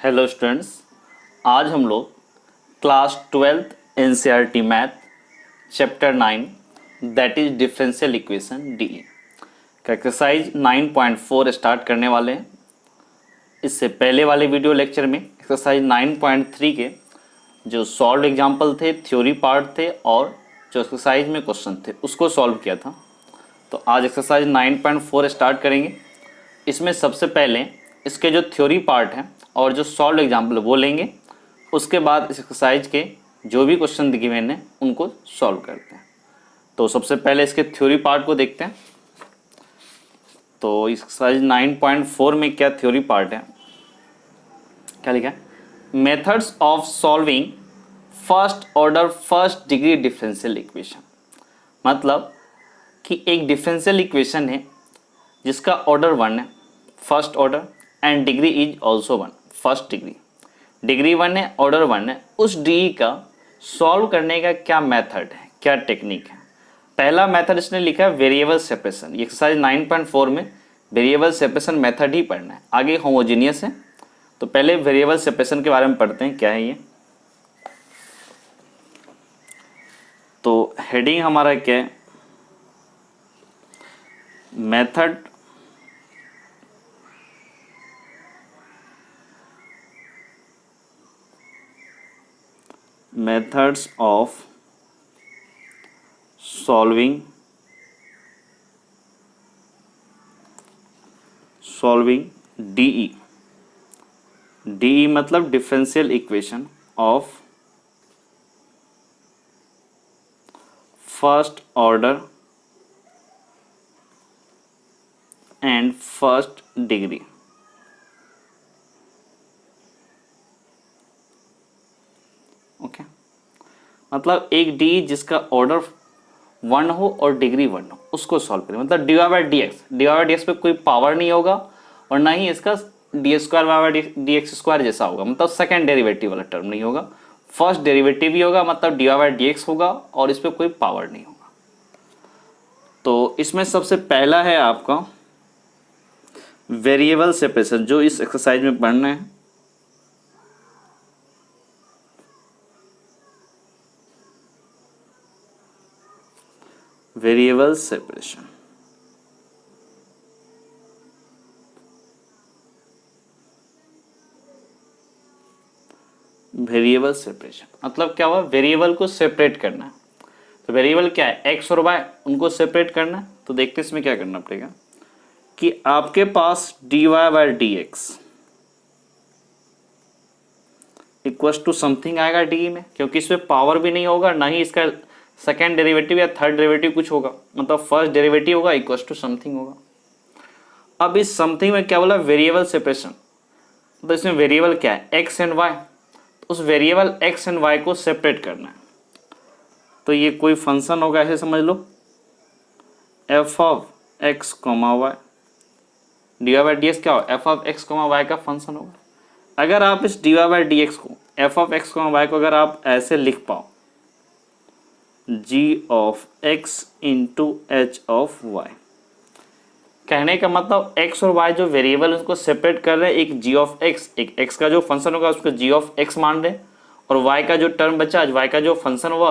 Hello students, आज हम लोग class 12th NCERT math chapter 9 that is differential equation DE का एक्सरसाइज 9.4 स्टार्ट करने वाले हैं। इससे पहले वाले वीडियो लेक्चर में एक्सरसाइज 9.3 के जो सॉल्व एग्जाम्पल थे, थ्योरी पार्ट थे और जो एक्सरसाइज में क्वेश्चन थे उसको सॉल्व किया था। तो आज एक्सरसाइज 9.4 स्टार्ट करेंगे। इसमें सबसे पहले इसके जो थ्योरी पार्ट है और जो सॉल्व एग्जाम्पल वो लेंगे। उसके बाद इस एक्सरसाइज के जो भी क्वेश्चन गिवन हैं उनको सॉल्व करते हैं। तो सबसे पहले इसके थ्योरी पार्ट को देखते हैं। तो एक्सरसाइज 9.4 में क्या थ्योरी पार्ट है, क्या लिखा है? Methods of solving first order first degree differential equation. मतलब कि एक डिफरेंशियल इक्वेशन है जिसका ऑर्डर 1 है, first order, and degree is also 1, first degree 1 है, ऑर्डर 1 है। उस डी का सॉल्व करने का क्या मेथड है, क्या टेक्निक है? पहला मेथड इसने लिखा है वेरिएबल सेपरेशन। ये एक्सरसाइज 9.4 में वेरिएबल सेपरेशन मेथड ही पढ़ना है। आगे होमोजीनियस है, तो पहले वेरिएबल सेपरेशन के बारे में पढ़ते हैं, क्या है ये। तो हेडिंग हमारा क्या है? methods of solving DE मतलब differential equation of first order and first degree. Okay, मतलब एक डी जिसका ऑर्डर 1 हो और डिग्री 1 हो उसको सॉल्व करें। मतलब d y by d x पे कोई पावर नहीं होगा और ना ही इसका d square y by d x square जैसा होगा। मतलब सेकेंड डेरिवेटिव वाला टर्म नहीं होगा, फर्स्ट डेरिवेटिव ही होगा। मतलब d y by d x होगा और इस पर कोई पावर नहीं होगा। तो इसमें सबसे पहला है आपका वेरिएबल सेपरेशन, जो इस एक्सरसाइज में पढ़ना है। वेरिएबल सेपरेशन, वेरिएबल सेपरेशन मतलब क्या हुआ? वेरिएबल को सेपरेट करना है। तो वेरिएबल क्या है? एक्स और वाई, उनको सेपरेट करना है। तो देखते हैं इसमें क्या करना पड़ेगा कि आपके पास d y by d x equal to something आएगा डी में, क्योंकि इसमें पावर भी नहीं होगा, ना ही इसका सेकेंड डेरिवेटिव या थर्ड डेरिवेटिव कुछ होगा। मतलब फर्स्ट डेरिवेटिव होगा इक्वल टू समथिंग होगा। अब इस समथिंग में क्या बोला? Variable separation. तो इसमें वेरिएबल क्या है? X and y. उस वेरिएबल एक्स एंड वाई को सेपरेट करना है। तो ये कोई फंक्शन होगा, ऐसे समझ लो, f of x comma y. D y by d x क्या होगा? F of x comma y का फंक्शन होगा। अगर आप इस d y by d x को, f of x comma y को अगर आप ऐसे लिख पाओ, g of x into h of y, कहने का मतलब x और y जो वेरिएबल उसको सेपरेट कर रहे हैं। एक g ऑफ x, एक x का जो फंक्शन होगा उसको g ऑफ x मान रहे हैं, और y का जो टर्म बचा, y का जो फंक्शन हुआ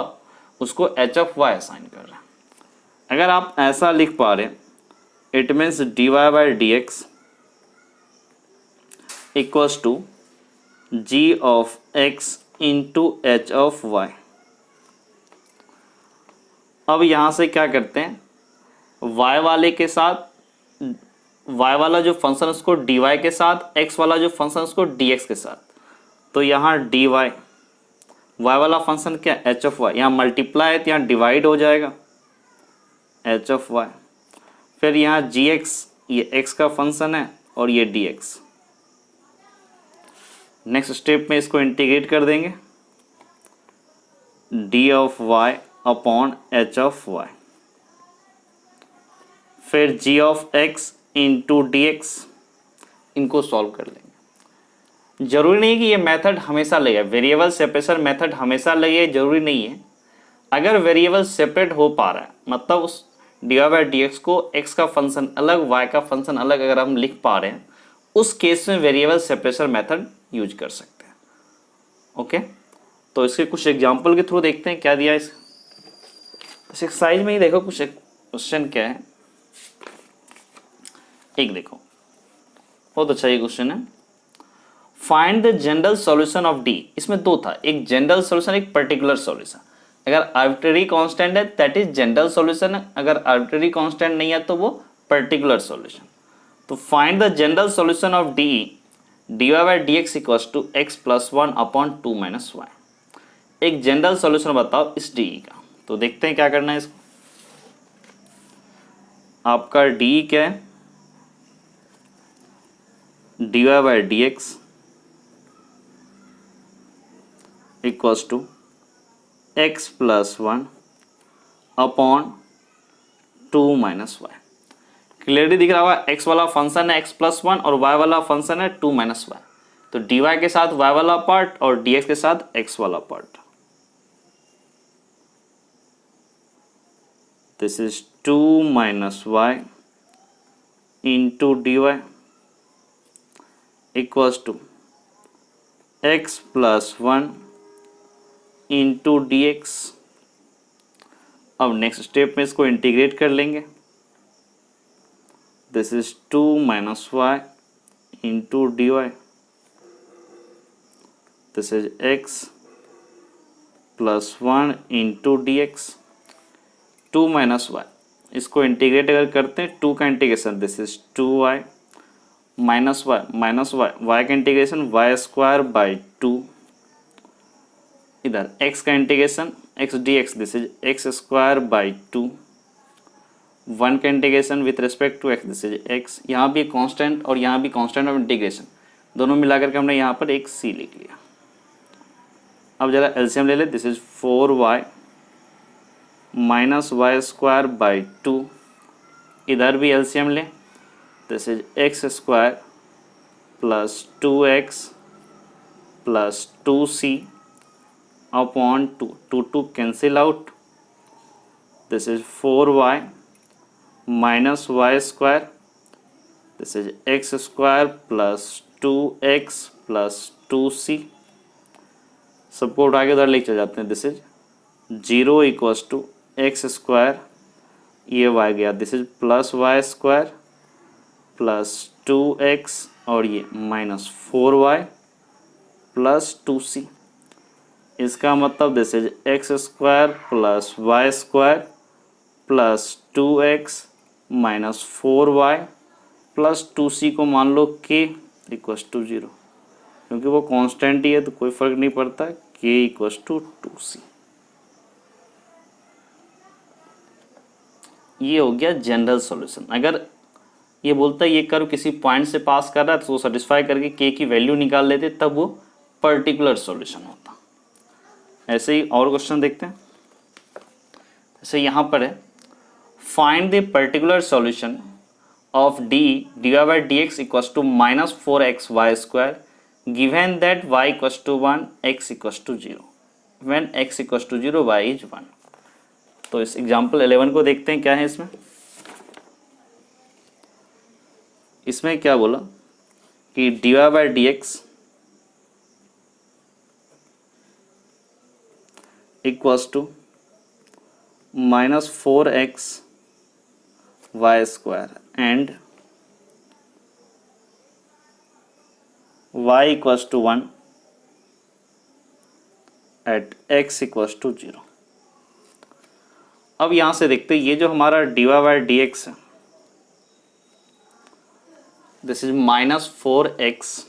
उसको h ऑफ y असाइन कर रहे हैं। अगर आप ऐसा लिख पा रहे, it means d y by d x equals to g of x into h of y। अब यहां से क्या करते हैं? y वाले के साथ, y वाला जो फंक्शन उसको dy के साथ, x वाला जो फंक्शन उसको dx के साथ। तो यहाँ dy, y वाला फंक्शन क्या? h of y। यहाँ मल्टीप्लाई है तो यहाँ डिवाइड हो जाएगा h ऑफ y। फिर यहाँ gx, ये x का फंक्शन है और ये dx। नेक्स्ट स्टेप में इसको इंटीग्रेट कर देंगे, d of y upon h of y. फिर g of x into d x, इनको सॉल्व कर लेंगे। जरूरी नहीं कि ये मेथड हमेशा लगे, वेरिएबल सेपरेशन मेथड हमेशा लगे जरूरी नहीं है। अगर वेरिएबल सेपरेट हो पा रहा है, मतलब उस d y by d x को x का फंक्शन अलग, y का फंक्शन अलग अगर हम लिख पा रहे हैं, उस केस में वेरिएबल सेपरेशन मेथड यूज कर सकते हैं। ओके, तो इसके कुछ एग्जाम्पल के थ्रू देखते हैं क्या दिया है इस एक्सरसाइज में ही। देखो कुछ क्वेश्चन क्या है, एक देखो बहुत अच्छा ये क्वेश्चन है। Find the general solution of D. इसमें दो था, एक जनरल सॉल्यूशन, एक पर्टिकुलर सॉल्यूशन। अगर आर्बिट्रेरी कांस्टेंट है दैट इज जनरल सॉल्यूशन है, अगर आर्बिट्रेरी कांस्टेंट नहीं है तो वो पर्टिकुलर सॉल्यूशन। तो find the general solution of D dy by d x equals to x plus one upon two minus y. एक जनरल सॉल्यूशन बताओ इस डी का। तो देखते हैं क्या करना है इसको। आपका डी क्या है, dy by d x equals to x plus one upon two minus y. Clearly दिख रहा होगा, एक्स वाला फंक्शन है एक्स प्लस वन और वाई वाला फंक्शन है टू माइनस वाई। तो डी वाई के साथ वाई वाला पार्ट और डी एक्स के साथ एक्स वाला part. This is two minus y into d y equals to x plus one into d x. अब नेक्स्ट स्टेप में इसको इंटीग्रेट कर लेंगे। This is two minus y into d y. This is x plus one into d x. Two minus y, इसको integrate अगर करते हैं, two का integration this is two y minus y, y का integration y square by two. इधर x का integration x d x this is x square by two. One का integration with respect to x this is x। यहाँ भी constant और यहाँ भी constant of integration, दोनों मिलाकर के हमने यहाँ पर एक c लिख लिया। अब जरा एलसीएम ले ले। This is four y minus y square by two. इधर भी एलसीएम ले। This is x square plus two x plus two c upon two cancel out. This is four y minus y square. This is x square plus two x plus two c. सबको उठा के उधर लेके चल जाते हैं। This is zero equals to x square, ये y गया, this is plus y square plus two x और ये minus four y plus two c. इसका मतलब this is x square plus y square plus two x minus four y plus two c को मान लो के equals to zero, क्योंकि वो कांस्टेंट ही है तो कोई फर्क नहीं पड़ता। के इक्वस टू टू सी। ये हो गया जनरल सॉल्यूशन। अगर ये बोलता है ये कर्व किसी पॉइंट से पास कर रहा है तो वो सेटिस्फाई करके के की वैल्यू निकाल लेते, तब वो पर्टिकुलर सॉल्यूशन होता। ऐसे ही और क्वेश्चन देखते हैं। जैसे यहाँ पर है, find the particular solution of D d y by d x equals to minus four x y square given that y equals to one x equals to zero when x equals to zero y is one. तो इस example 11 को देखते हैं क्या है इसमें। इसमें क्या बोला कि d y by d x equals to minus four x y square and y equals to one at x equals to zero. अब यहां से देखते हैं, ये जो हमारा d y by d x है this is minus four x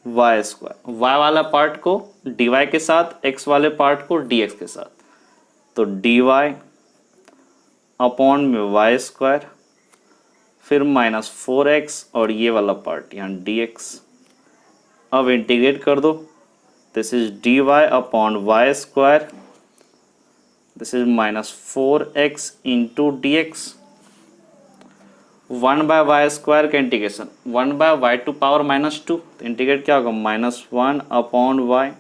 y square. Y वाला पार्ट को डी वाई के साथ, एक्स वाले पार्ट को डी एक्स के साथ। तो डी वाई अपॉन में वाई स्क्वायर, फिर माइनस फोर एक्स और ये वाला पार्ट यहाँ डी एक्स। अब इंटीग्रेट कर दो। This is d y upon y square, this is minus four x into d x. One by y square का integration, one by y to power minus two, तो integrate क्या होगा, minus one upon y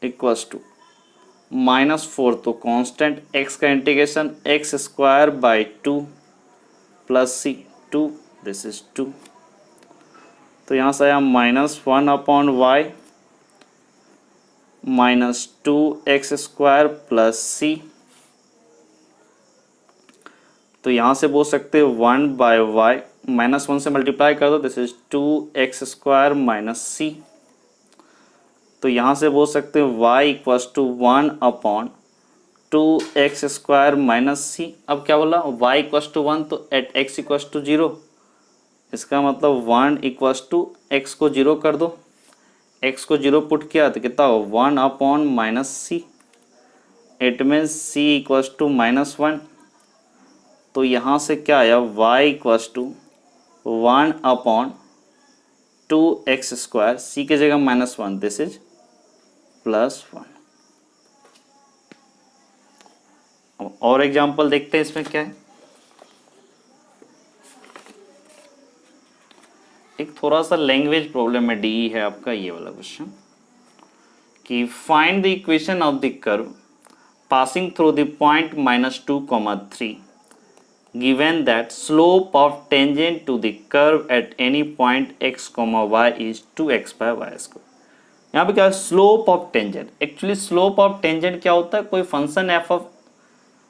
equals to minus four, तो constant x का integration x square by two plus c, to this is 2। तो यहाँ से आया -1/y -2x² प्लस c। तो यहाँ से बोल सकते हैं 1/y, -1 से मल्टीप्लाई कर दो, this is 2x² minus c। तो यहाँ से बोल सकते हैं y equals to 1/2x² minus c। अब क्या बोला, y इक्वल्स टू 1 तो एट x इक्वल्स टू 0, इसका मतलब 1 इक्वल्स टू x को 0 कर दो, x को 0 पुट किया तो कितना हो 1/-c। It means c equals to -1। तो यहाँ से क्या आया y equals to 1/2x², c की जगह -1, दिस इज +1। अब और एग्जांपल देखते हैं इसमें क्या है। एक थोड़ा सा लैंग्वेज प्रॉब्लम में डी है आपका ये वाला क्वेश्चन कि find the equation of the curve passing through the point -2, 3 given that slope of tangent to the curve at any point x, y is 2x/y²। यहाँ पे क्या है slope of tangent. Actually slope of tangent क्या होता है, कोई function f of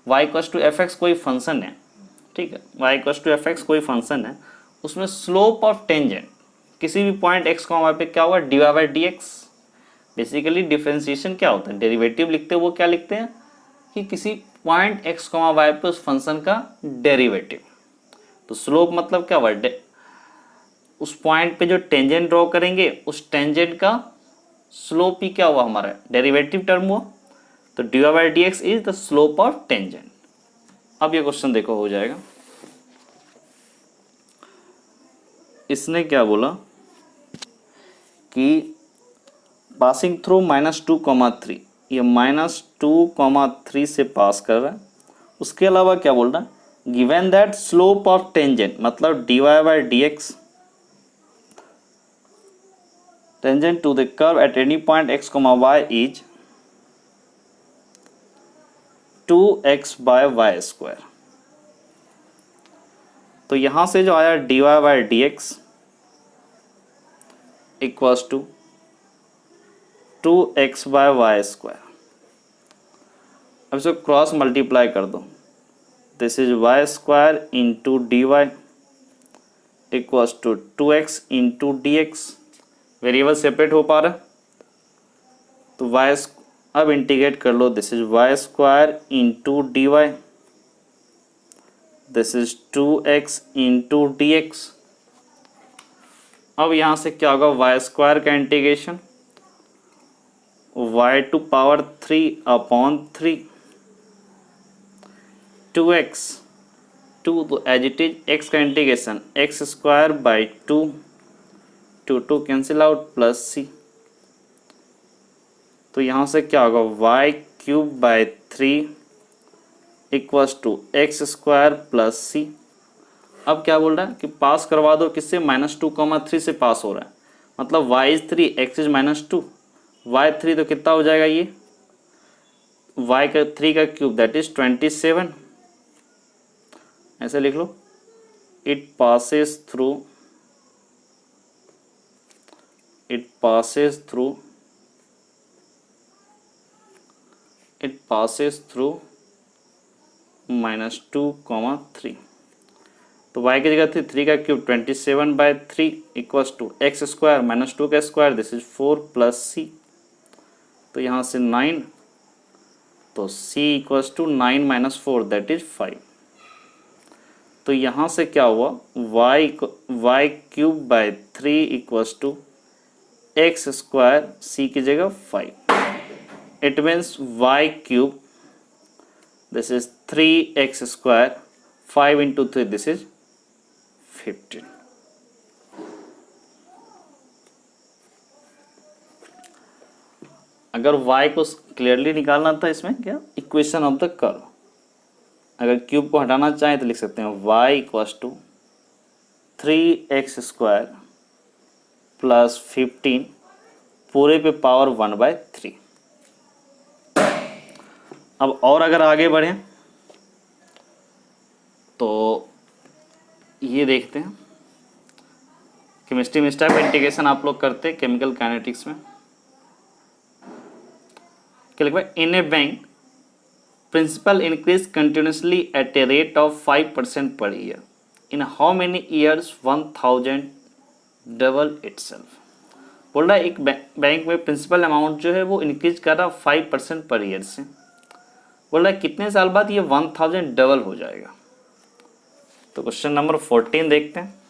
y equals to f x कोई function है, ठीक है, y equals to f x कोई फंक्शन है, उसमें स्लोप ऑफ टेंजेंट किसी भी पॉइंट एक्स वाई पे क्या होगा dy/dx। बेसिकली डिफरेंशिएशन क्या होता है, डेरिवेटिव लिखते हैं वो क्या लिखते हैं कि किसी पॉइंट एक्स वाई पे उस फंक्शन का डेरिवेटिव। तो स्लोप मतलब क्या हुआ, उस पॉइंट पे जो टेंजेंट ड्रॉ करेंगे उस टेंजेंट का स्लोप ही क्या हुआ हमारा डेरिवेटिव टर्म हुआ। तो dy/dx is the slope of tangent. अब ये क्वेश्चन देखो हो जाएगा। इसने क्या बोला कि पासिंग थ्रू -2, 3, ये -2, 3 से पास कर रहा है। उसके अलावा क्या बोल रहा है, given that slope of tangent मतलब dy/dx tangent to the curve at any point x, y is 2x/y²। तो यहां से जो आया dy/dx इक्वल्स टू 2x/y²। अब इसको क्रॉस मल्टीप्लाई कर दो, this is y² into dy equals to 2x into dx। Variable separate हो पा रहा है तो y, अब इंटीग्रेट कर लो, this is y² into dy, this is 2x into dx। अब यहां से क्या होगा y² का इंटीग्रेशन y⁻3/3 2x 2 तो एज इट इज x का integration x²/2 2 cancel out plus c। तो यहाँ से क्या होगा y³/3 equals to x² plus c। अब क्या बोल रहा है कि पास करवा दो किससे, -2, 3 से पास हो रहा है, मतलब y is 3 x is -2, y3 तो कितना हो जाएगा ये y का 3 का क्यूब दैट इज 27। ऐसे लिख लो, इट पासेस थ्रू -2, 3। तो y की जगह थी 3 का क्यूब 27/3 इक्वल्स टू x² -2 का square, this is 4 plus c। तो यहाँ से 9, तो c equals to 9 - 4 that is 5। तो यहाँ से क्या हुआ y³/3 equals to x² c की जगह 5। It means y³ this is 3x², 5 into 3 this is 15। अगर y को क्लियरली निकालना था इसमें क्या इक्वेशन ऑफ द कर्व, अगर क्यूब को हटाना चाहें तो लिख सकते हैं y equals to 3x² plus 15 पूरे पे पावर 1/3। अब और अगर आगे बढ़ें तो ये देखते हैं केमिस्ट्री में इस टाइप इंटीग्रेशन आप लोग करते हैं केमिकल काइनेटिक्स में। क्या लिखा है? In a bank principal increase continuously at a rate of 5% per year, in how many years 1000 double itself. बोल रहा है एक बैंक में प्रिंसिपल अमाउंट जो है वो इंक्रीज कर रहा है 5% पर ईयर से। बोल रहा है कितने साल बाद ये 1000 डबल हो जाएगा। तो क्वेश्चन नंबर 14 देखते हैं।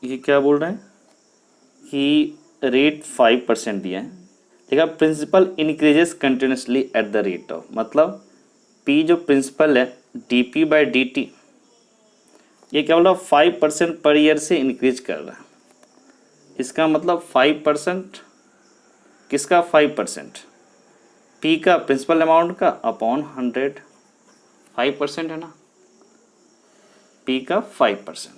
ये क्या बोल रहे हैं कि रेट 5% दिया है। देखा principal increases continuously at the rate of, मतलब पी जो प्रिंसिपल है डी बाई डी टी, ये क्या बोला 5% पर ईयर से इंक्रीज कर रहा है। इसका मतलब 5% किसका? 5% पी का प्रिंसिपल अमाउंट का अपॉन 100, 5% है ना, पी का 5%।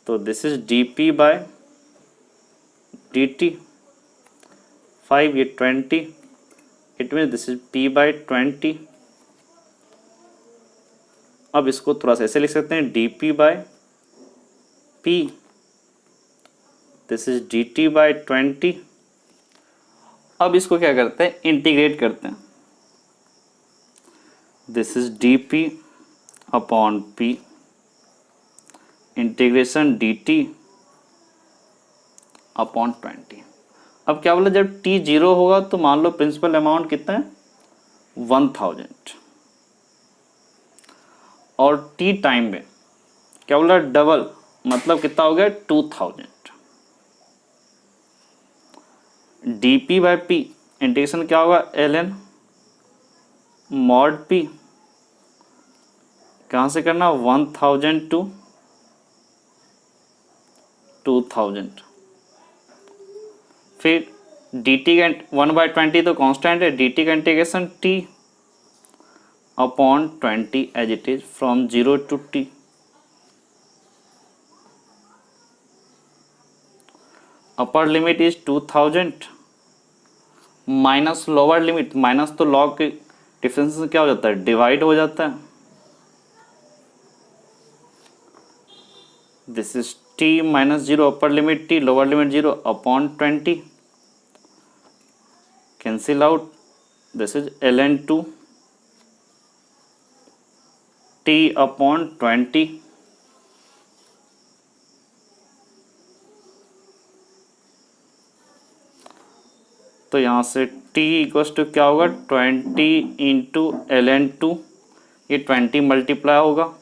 तो this is d p by d t, 5 ये 20, it mean this is p by 20। अब इसको थोड़ा सा ऐसे लिख सकते हैं d p by p, this is d t by 20। अब इसको क्या करते हैं? इंटीग्रेट करते हैं। This is d p upon p integration d t upon 20। अब क्या बोला, जब टी 0 होगा तो मान लो प्रिंसिपल अमाउंट कितना है 1000, और टी टाइम में क्या बोला डबल, मतलब कितना हो गया 2000। D P by P integration क्या होगा एल एन मॉड पी, कहाँ से करना 1000 टू 2000। फिर डी टी का 1/20 तो कांस्टेंट है, डी टी का integration t upon 20 as it is from 0 to t. Upper limit is 2000 minus lower limit, minus तो लॉग के डिफरेंस से क्या हो जाता है डिवाइड हो जाता है। This is t minus 0, upper limit t lower limit 0 upon 20, cancel out, this is ln 2 t upon 20। तो यहाँ से t इक्वल्स टू क्या होगा 20 इंटू ln 2, ये 20 मल्टीप्लाई होगा।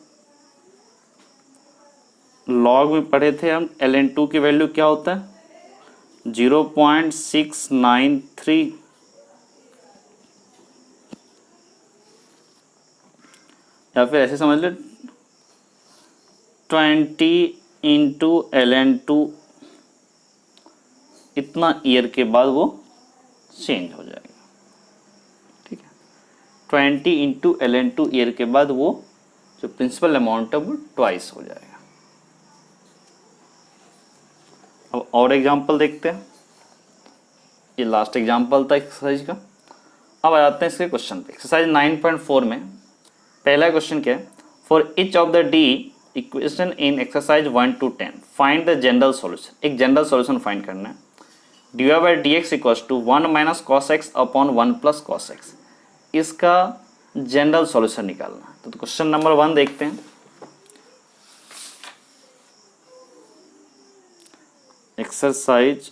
लॉग में पढ़े थे हम ln 2 की वैल्यू क्या होता है 0.693, या फिर ऐसे समझ ले 20 इंटू ln 2, इतना ईयर के बाद वो चेंज हो जाएगा। ठीक है, 20 इंटू ln 2 ईयर के बाद वो जो प्रिंसिपल अमाउंट है वो ट्वाइस हो जाएगा। अब और एग्जांपल देखते हैं, ये लास्ट एग्जांपल था एक्सरसाइज का। अब आ जाते हैं इसके क्वेश्चन पे। एक्सरसाइज 9.4 में पहला क्वेश्चन क्या है, for each of the D equation in exercise 1 to 10 find the general solution. एक जनरल सॉल्यूशन फाइंड करना है। D y by d x equals to 1 minus cos x upon 1 plus cos x, इसका general solution निकालना है। तो question number 1 देखते हैं। Exercise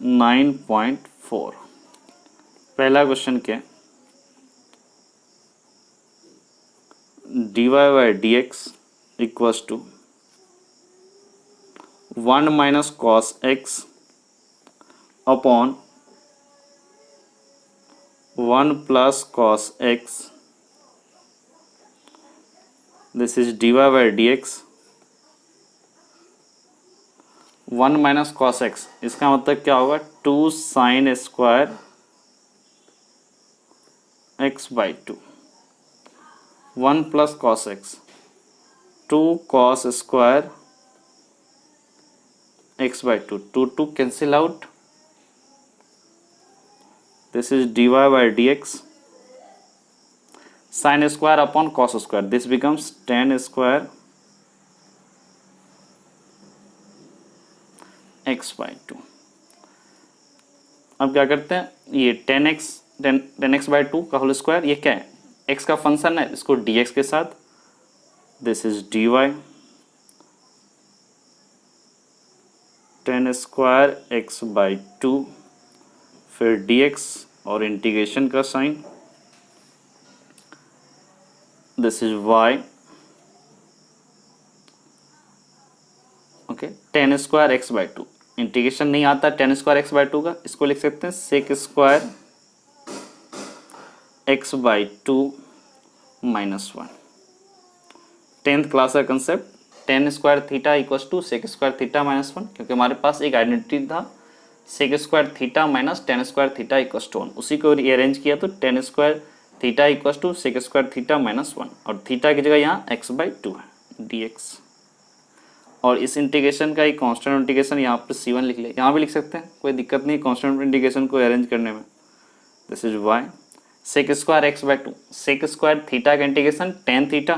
9.4 पहला क्वेश्चन क्या है, d y by d x equals to 1 minus cos x upon 1 plus cos x, this is d y by d x. 1 minus cos x, इसका मतलब क्या होगा 2 sine square x by 2, 1 plus cos x 2 cos square x by 2, 2 cancel out, this is d y by d x sine square upon cos square, this becomes tan square x by to. अब क्या करते हैं, ये ten x by two का whole square, ये क्या है, x का फंक्शन है, इसको डी एक्स के साथ, this is d y, tan square x by two, फिर डी एक्स और इंटीग्रेशन का sign, this is y, okay, tan square x by two, integration नहीं आता tan square x by two का, इसको लिख सकते हैं sec square x by two minus one. Tenth class का concept, tan square theta equals to sec square theta minus one, क्योंकि हमारे पास एक आइडेंटिटी था सेक square theta minus tan square theta equals to one, उसी को रीअरेंज किया तो tan square theta equals to sec square theta minus one, और थीटा की जगह यहाँ एक्स बाई टू है डी एक्स, और इस इंटीग्रेशन का एक कांस्टेंट इंटीग्रेशन यहाँ पर C1 लिख ले, यहाँ भी लिख सकते हैं, कोई दिक्कत नहीं कांस्टेंट इंटीग्रेशन को अरेंज करने में। This is y sec square x by two, sec square theta का इंटीग्रेशन टेन थीटा,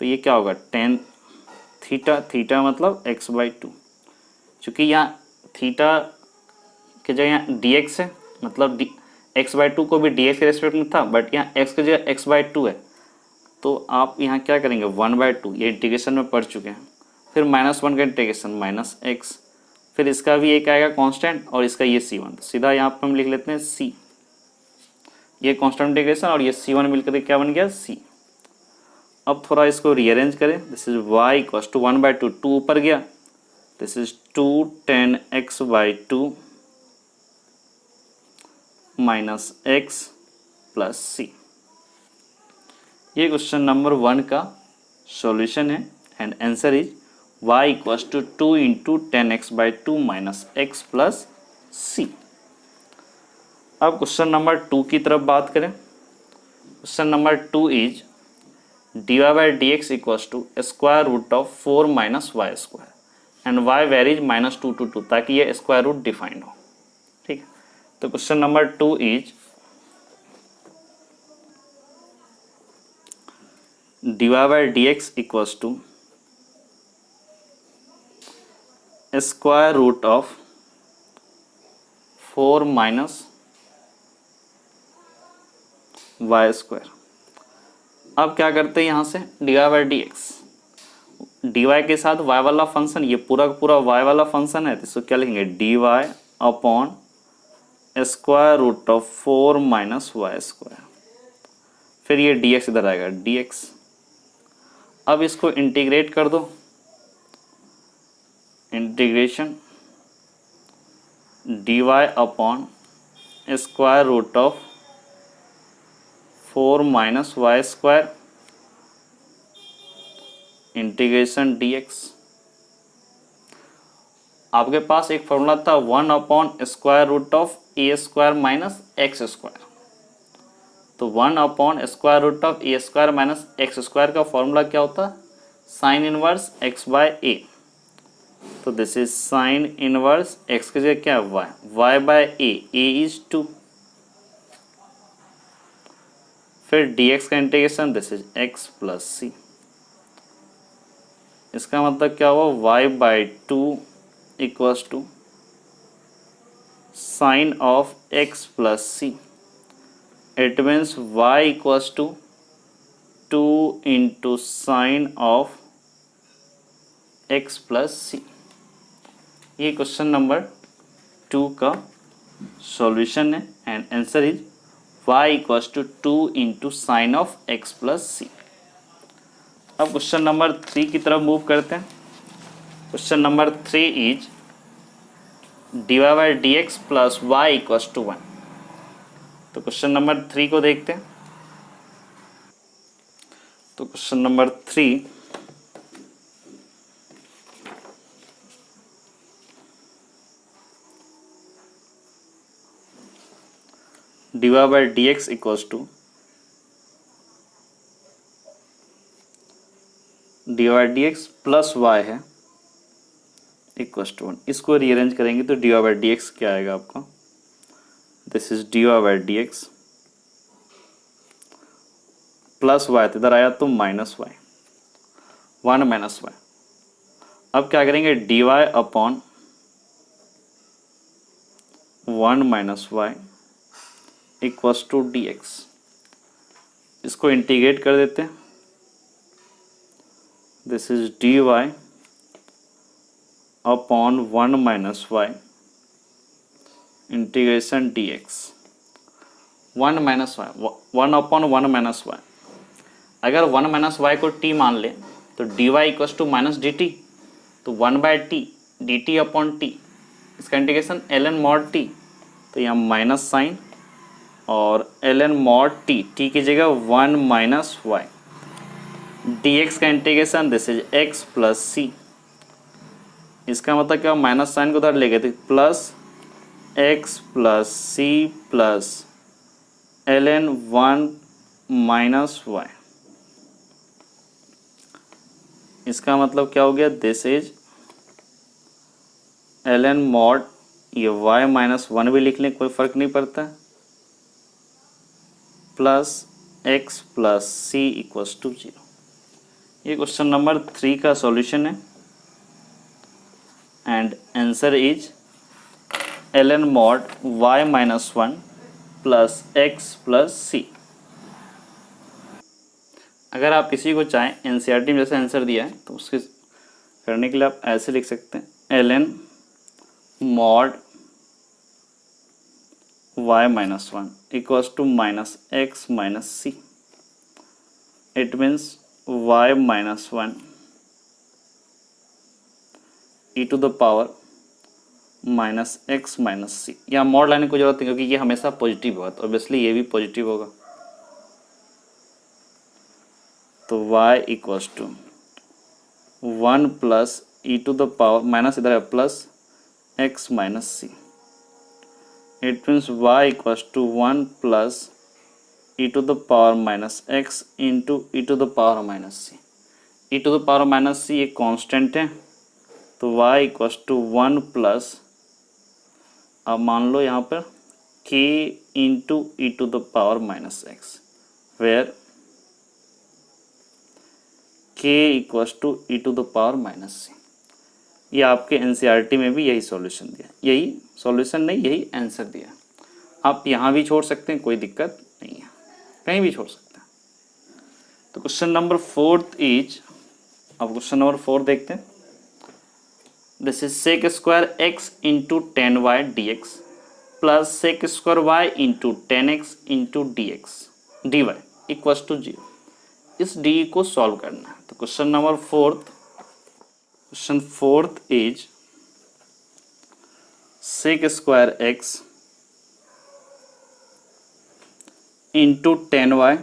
तो ये क्या होगा टेन थीटा, थीटा मतलब एक्स बाई टू, चूँकि यहाँ थीटा की जगह यहाँ डी एक्स है, मतलब डी एक्स बाई टू को भी डी एक्स के रेस्पेक्ट में था, बट यहाँ एक्स की जगह एक्स बाई टू है, तो आप यहाँ क्या करेंगे वन बाई टू, ये इंटीग्रेशन में पढ़ चुके हैं, फिर माइनस वन का इंटीग्रेशन माइनस एक्स, फिर इसका भी एक आएगा कांस्टेंट और इसका ये C1, तो सीधा यहाँ पर हम लिख लेते हैं C, ये कांस्टेंट इंटीग्रेशन और ये C1 मिलकर क्या बन गया C। अब थोड़ा इसको रीअरेंज करें, this is y equals to one by two, two ऊपर गया, this is two tan x by two minus x plus c. ये क्वेश्चन नंबर 1 का सॉल्यूशन है and answer is y equals to two into tan x by two minus x plus c. अब question number 2 की तरफ बात करें। Question number 2 is dy by dx equals to square root of 4 minus y square and y varies minus two to two, ताकि ये square root defined हो। ठीक है, तो question number 2 is dy by dx equals to square root of 4 minus y square. अब क्या करते हैं यहाँ से dy by d x, d y के साथ y वाला फंक्शन, ये पूरा का पूरा y वाला फंक्शन है, तो इसको क्या लिखेंगे dy upon square root of 4 minus y square, फिर ये dx इधर आएगा dx। अब इसको इंटीग्रेट कर दो, integration dy upon square root of 4 minus y square integration dx। आपके पास एक फॉर्मूला था 1 upon square root of a square minus x square, तो 1 upon square root of a square minus x square का formula क्या होता है sine inverse x by a, तो this is sine inverse x की जगह क्या है वाई बाय ए इज 2, फिर dx का integration this is x plus c. इसका मतलब क्या हुआ y by two equals to sine of x plus c, it means y equals to 2 into sine of x plus c. ये question number 2 का solution है and answer is y equals to 2 into sine of x plus c. अब question number 3 की तरफ move करते हैं। Question number 3 is dy by d x plus y equals to 1। तो question number 3 को देखते हैं। तो question number 3 dy by d x equals to dy by d x plus y है इक्वल्स टू 1। इसको रीअरेंज करेंगे तो dy बाई डी एक्स क्या आएगा आपका, this is dy by d x plus y, तो इधर आया तो माइनस वाई, 1 माइनस वाई। अब क्या करेंगे, d y upon 1 minus y equals to d x. इसको इंटीग्रेट कर देते हैं, this is d y upon 1 minus y integration d x. 1 minus y, 1 upon 1 minus y. अगर 1 माइनस वाई को t मान ले तो d y equals to minus d t, तो 1 by t d t upon t, इसका integration l n mod t, तो यहाँ minus sign और l n mod t, t की जगह 1 माइनस वाई डी एक्स का integration this is x plus c. इसका मतलब क्या, माइनस साइन को उधर ले गए थे, plus x plus c plus l n 1 minus y. इसका मतलब क्या हो गया, this is l n mod, ये y माइनस 1 भी लिख लें कोई फर्क नहीं पड़ता, plus x plus c equals to 0। ये क्वेश्चन नंबर 3 का सॉल्यूशन है and answer is l n mod y minus 1 plus x plus c. अगर आप इसी को चाहें एनसीईआरटी में जैसे आंसर दिया है तो उसके करने के लिए आप ऐसे लिख सकते हैं, l n mod y minus 1 equals to minus x minus c. It means y minus 1 e to the power minus x minus c. यहाँ मॉड लाने की जरूरत नहीं क्योंकि ये हमेशा पॉजिटिव होगा, तो ऑब्वियसली ये भी पॉजिटिव होगा। तो y equals to 1 plus e to the power, minus इधर है plus x minus c. It means y equals to 1 plus e to the power minus x into e to the power minus c. E to the power minus c एक constant है, तो y equals to 1 plus, अब मान लो यहाँ पर k into e to the power minus x, where k equals to e to the power minus c. ये आपके NCERT में भी यही सॉल्यूशन दिया, यही सॉल्यूशन नहीं, यही आंसर दिया। आप यहाँ भी छोड़ सकते हैं, कोई दिक्कत नहीं है, कहीं भी छोड़ सकते हैं। तो क्वेश्चन नंबर 4 इज, अब क्वेश्चन नंबर 4 देखते हैं। This is sec square x into 10y dx plus sec square y into 10x into dy equals to 0। इस डी को सॉल्व करना है। तो question number 4, question 4 is sec square x into 10y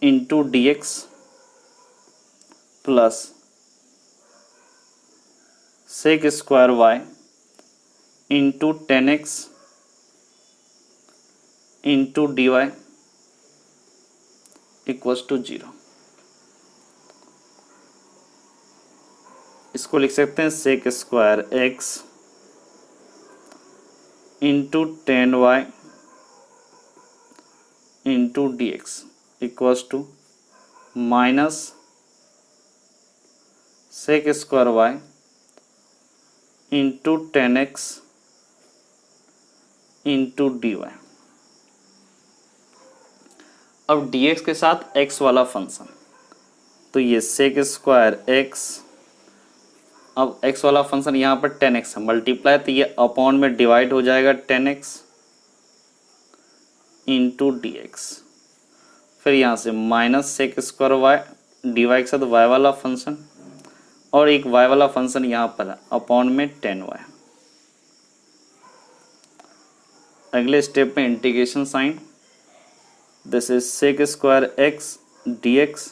into dx plus sec square y into 10x into dy equals to 0। इसको लिख सकते हैं sec square x into 10y into dx equals to minus sec square y into 10x into dy। अब dx के साथ x वाला function, तो ये सेक स्क्वायर x, अब x वाला फंक्शन यहाँ पर 10x है, मल्टीप्लाई तो ये अपॉन में डिवाइड हो जाएगा 10x इंटू dx। फिर यहाँ से minus sec square y dy के साथ y वाला फंक्शन, और एक y वाला फंक्शन यहाँ पर है अपॉन में 10y। अगले स्टेप में integration sign, this is sec square x dx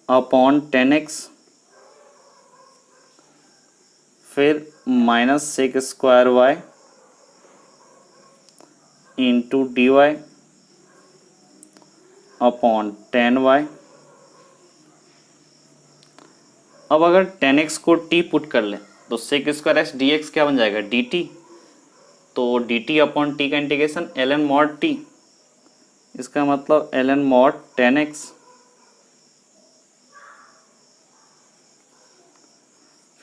upon 10x, फिर minus sec square y into dy upon 10y। अब अगर 10x को t पुट कर ले तो सेक स्क्वायर एक्स dx क्या बन जाएगा dt, तो डी टी अपॉन टी का integration l n mod t, इसका मतलब एल एन मॉड 10x,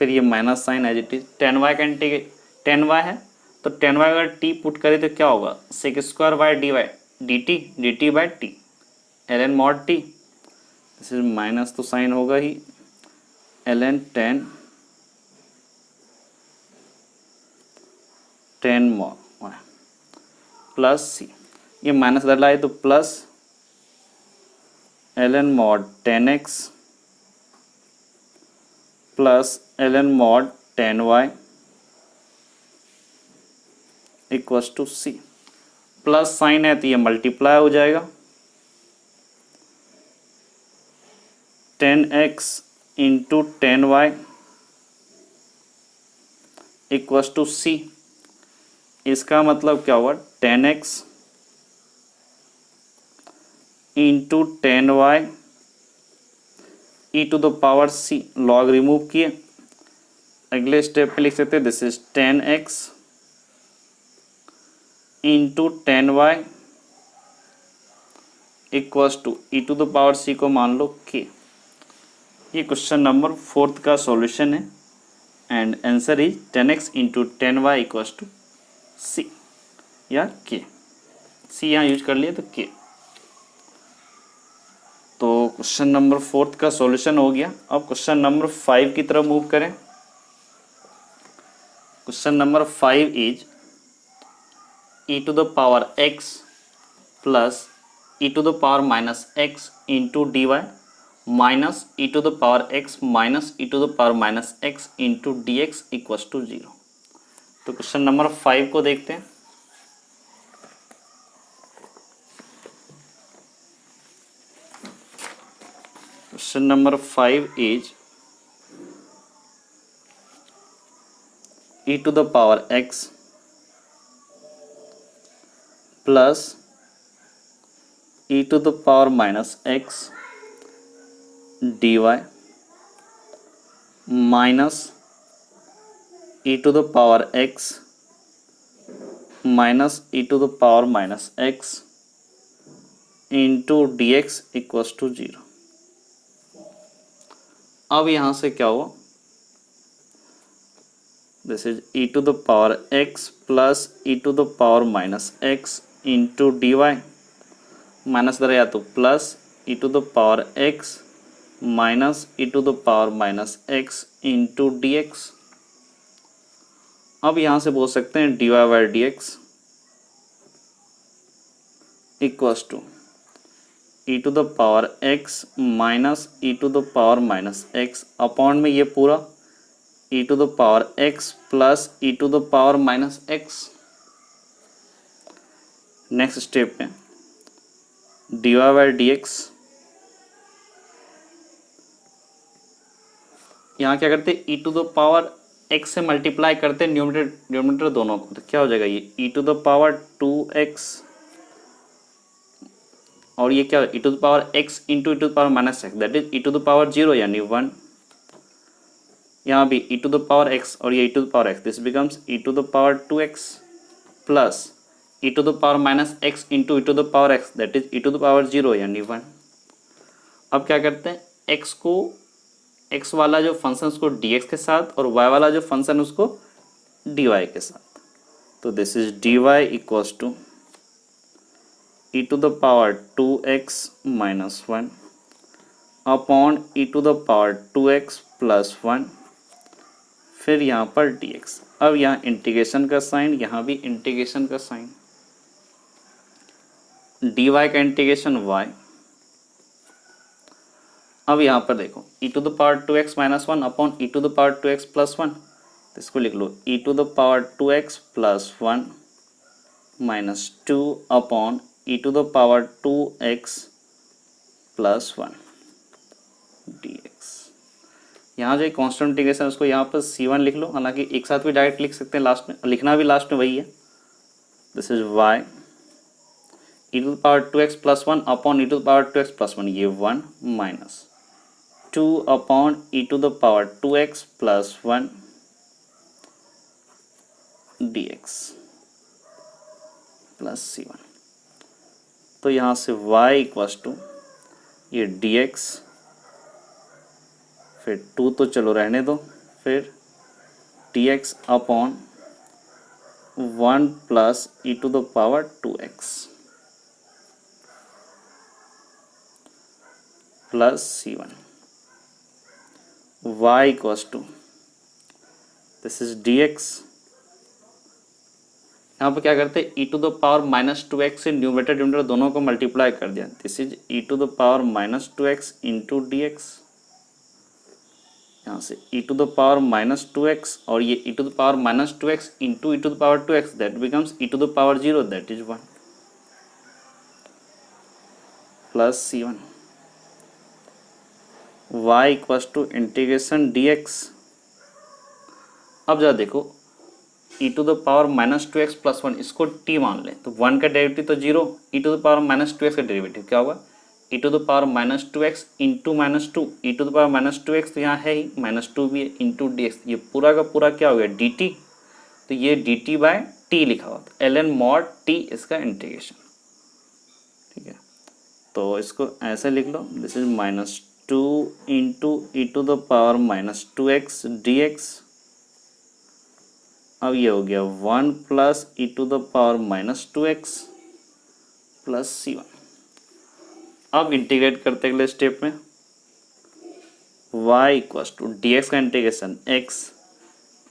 फिर ये minus sign as it is, 10y का इंटीग्रेट 10y है तो 10y अगर टी पुट करें तो क्या होगा, sec square by d t by t l n mod t, this is minus तो साइन होगा ही, l n 10 mod plus c, ये माइनस इधर लाए तो plus l n mod 10x plus l n mod 10y equals to c, plus sign है तो ये मल्टीप्लाई हो जाएगा, 10x into 10y equals to c, इसका मतलब क्या हुआ 10x into 10y e to the power C, log remove किए, अगले स्टेप पे लिख सकते हैं this is 10x into 10y equals to e to the power c को मान लो k। ये क्वेश्चन नंबर 4 का सॉल्यूशन है and answer is 10x into 10y equals to सी या k, सी यहाँ यूज कर लिए तो k। तो क्वेश्चन नंबर 4 का सॉल्यूशन हो गया। अब क्वेश्चन नंबर 5 की तरफ मूव करें। Question number 5 is e to the power x plus e to the power minus x into d y minus e to the power x minus e to the power minus x into d x equals to 0। तो question number 5 को देखते हैं। Question number 5 is e to the power x plus e to the power minus x d y minus e to the power x minus e to the power minus x into d x equals to 0। अब यहां से क्या हुआ, this is e to the power x plus e to the power minus x into d y minus दर या तो plus e to the power x minus e to the power minus x into d x. अब यहां से बोल सकते हैं d y by d x equals to e to the power x minus e to the power minus x upon में ये पूरा e to the power x plus e to the power minus x। Next step पे d y by d x, यहाँ क्या करते हैं e to the power x से multiply करते हैं न्यूमरेटर दोनों को, तो क्या हो जाएगा ये e to the power 2x और ये क्या e to the power x into e to the power minus x that is e to the power 0 यानी 1। यहाँ भी e to the power x और ये e to the power x, this becomes e to the power 2x plus e to the power minus x into e to the power x that is e to the power 0 यानी 1। अब क्या करते हैं x को x वाला जो function उसको dx के साथ और y वाला जो फंक्शन उसको dy के साथ, तो this is dy equals to e to the power 2x minus 1 upon e to the power 2x plus 1, फिर यहाँ पर dx। अब यहाँ इंटीग्रेशन का साइन, यहाँ भी इंटीग्रेशन का साइन, dy का इंटीग्रेशन y। अब यहाँ पर देखो e to the power 2x minus 1 upon e to the power 2x plus 1, तो इसको लिख लो e to the power 2x plus 1 minus 2 upon e to the power 2x plus 1 dx। यहाँ जो कांस्टेंट इंटीग्रेशन उसको यहाँ पर c1 लिख लो, हालांकि एक साथ भी डायरेक्ट लिख सकते हैं, लास्ट में लिखना भी लास्ट में वही है। This is y e to the power 2x plus 1 upon e to the power 2x plus 1, ये 1 minus 2 upon e to the power 2x plus 1 dx। Plus c1। तो यहाँ से y इक्वल्स टू ये dx, फिर 2 तो चलो रहने दो, फिर dx upon 1 plus e to the power 2x plus c1। y equals to this is dx। यहाँ पर क्या करते हैं, e to the power minus 2x से न्यूमरेटर डिनोमिनेटर दोनों को मल्टीप्लाई कर दिया। This is e to the power minus 2x into dx। यहाँ से e to the power minus 2x और ये e to the power minus 2x into e to the power 2x, that becomes e to the power 0, that is 1 plus c1। y equals to integration dx। अब जरा देखो, e to the power minus 2x plus 1, इसको t मान लें तो 1 का derivative तो 0, e to the power minus 2x का डेरिवेटिव क्या होगा, e to the power minus 2x into minus 2, e to the power minus 2x तो यहाँ है ही, माइनस 2 भी है, इंटू dx, ये पूरा का पूरा क्या हो गया dt, तो ये dt बाय t लिखा हुआ, तो ln mod t इसका इंटीग्रेशन। ठीक है, तो इसको ऐसे लिख लो, this is minus 2 into e to the power minus 2x dx। अब ये हो गया 1 plus e to the power minus 2x plus c1। अब इंटीग्रेट करते हैं अगले स्टेप में, y इक्वल्स टू dx का इंटीग्रेशन x,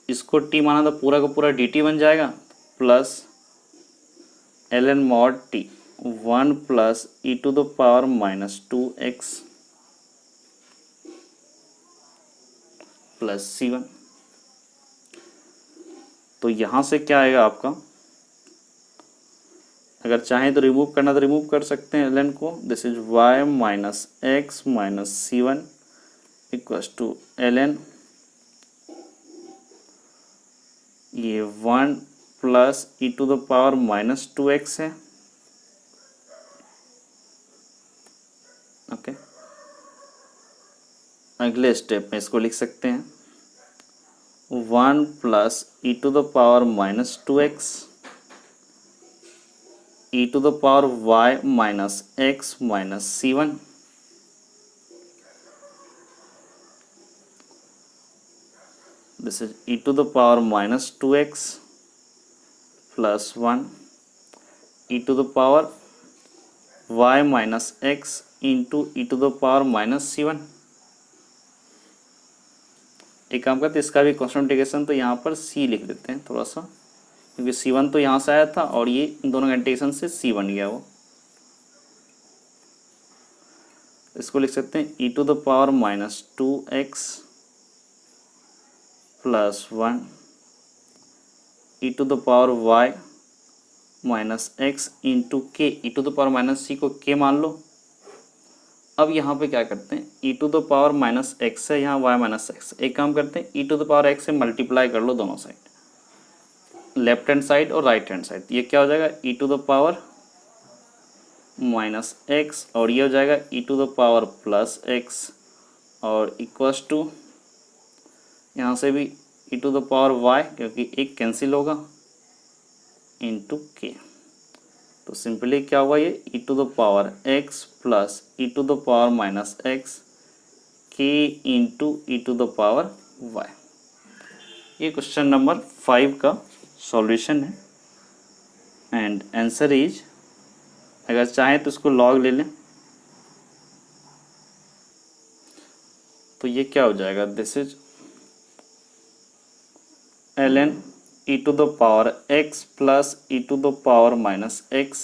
इसको t माना तो पूरा का पूरा dt बन जाएगा, plus ln mod t 1 plus e to the power minus 2x plus c1। तो यहाँ से क्या आएगा आपका, अगर चाहें तो रिमूव करना तो रिमूव कर सकते हैं ln को, this is y minus x minus c1 equals to ln ये 1 plus e to the power minus 2x है। ओके, अगले स्टेप में इसको लिख सकते हैं 1 plus e to the power minus 2x e to the power y minus x minus c1 this is e to the power minus 2x plus 1 e to the power y minus x into e to the power minus c1। एक काम करते हैं, इसका भी constant integration तो यहाँ पर c लिख देते हैं थोड़ा सा, क्योंकि c1 तो यहाँ से आया था और ये इन दोनों का इंटीग्रेशन से c बन गया वो। इसको लिख सकते हैं e to the power minus 2x plus 1 e to the power y minus x into k, e to the power minus c को k मान लो। अब यहाँ पे क्या करते हैं, e to the power minus x है, यहाँ y माइनस एक्स, एक काम करते हैं e to the power x से मल्टीप्लाई कर लो दोनों साइड, लेफ्ट हैंड साइड और राइट हैंड साइड, ये क्या हो जाएगा e to the power minus x और ये हो जाएगा e to the power plus x और इक्वल्स टू यहाँ से भी e to the power y, क्योंकि एक कैंसिल होगा, इंटू के। तो सिंपली क्या हुआ, ये e to the power x plus e to the power minus x के into e to the power y। ये क्वेश्चन नंबर 5 का सॉल्यूशन है एंड आंसर इज, अगर चाहें तो इसको लॉग ले लें तो ये क्या हो जाएगा, this is ln e to the power x plus e to the power minus x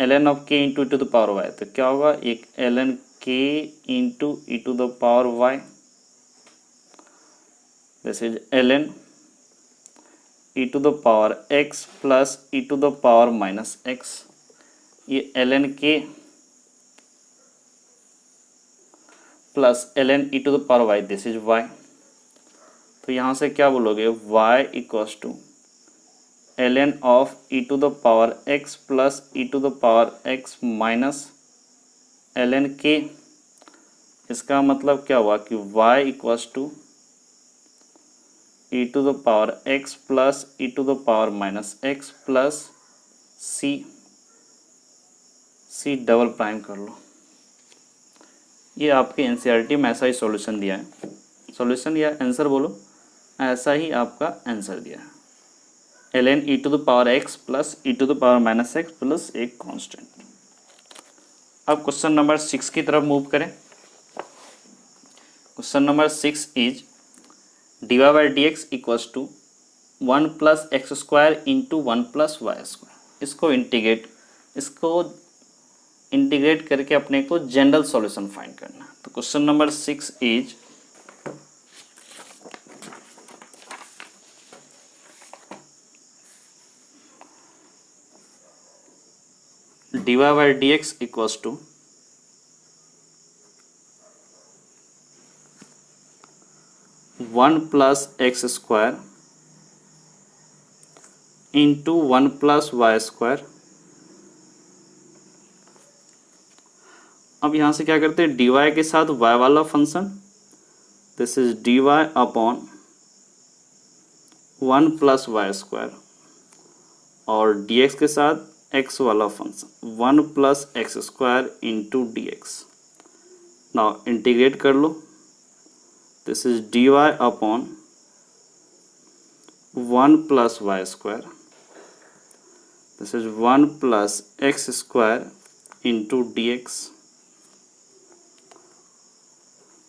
ln of k into e to the power y, तो क्या होगा, एक ln k into e to the power y, this is ln e to the power x plus e to the power minus x, ये ln k plus ln e to the power y, this is y। तो यहाँ से क्या बोलोगे, y equals to ln of e to the power x plus e to the power x minus ln k। इसका मतलब क्या हुआ कि y equals to e to the power x plus e to the power minus x plus c double prime कर लो। ये आपके NCERT में ऐसा ही सॉल्यूशन दिया है, सॉल्यूशन या आंसर बोलो, ऐसा ही आपका आंसर दिया है, ln e to the power x plus e to the power minus x plus एक कांस्टेंट। अब क्वेश्चन नंबर 6 की तरफ मूव करें। Question number 6 is dy by d x equals to 1 plus x square into 1 plus y square. इसको integrate करके अपने को general solution find करना है। तो question number 6 is dy by d x equals to 1 plus x square into 1 plus y square. अब यहाँ से क्या करते हैं, dy के साथ y वाला function, this is dy upon 1 plus y square, और dx के साथ x वाला function 1 plus x square into d x. Now integrate कर लो, this is dy upon 1 plus y square, this is 1 plus x square into d x.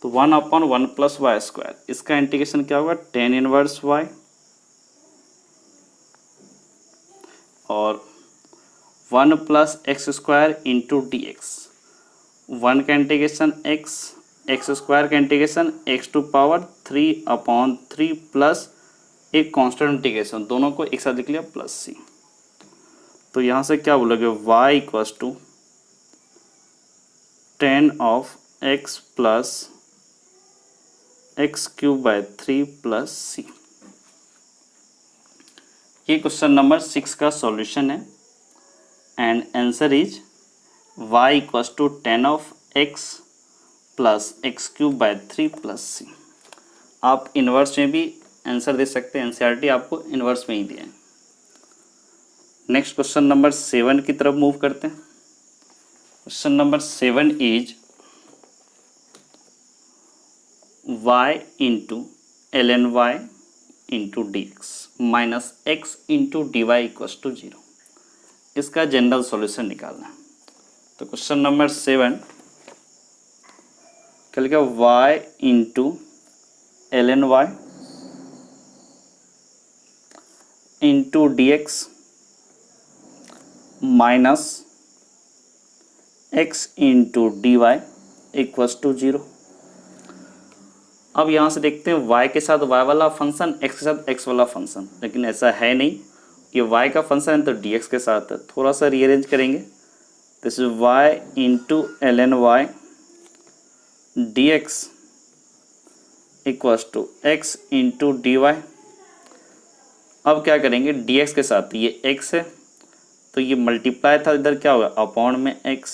तो 1 upon 1 plus y square, इसका integration क्या होगा, tan inverse y, और 1 plus x square into d x. 1 का integration x square का integration x to power 3 upon 3 plus एक constant integration, दोनों को एक साथ लिख लिया प्लस सी। तो यहाँ से क्या बोलोगे, y equals to tan of x plus x cube by 3 plus c. ये क्वेश्चन नंबर 6 का सॉल्यूशन है and answer is y equals to tan of x plus x cube by 3 plus c. आप inverse में भी answer दे सकते हैं, NCERT आपको inverse में ही दिया है। नेक्स्ट क्वेश्चन नंबर 7 की तरफ मूव करते हैं। Question number 7 is y into ln y into d x minus x into d y equals to 0। इसका जनरल सॉल्यूशन निकालना है। तो क्वेश्चन नंबर 7 क्या लिखा, y into ln y into d x minus x into d y equals to 0। अब यहाँ से देखते हैं y के साथ y वाला फंक्शन, x के साथ x वाला फंक्शन, लेकिन ऐसा है नहीं, ये y का फंक्शन है तो dx के साथ है। थोड़ा सा रीअरेंज करेंगे, this is y into ln y dx equals to x into d y. अब क्या करेंगे, dx के साथ ये x है तो ये मल्टीप्लाई था, इधर क्या होगा अपॉन में x,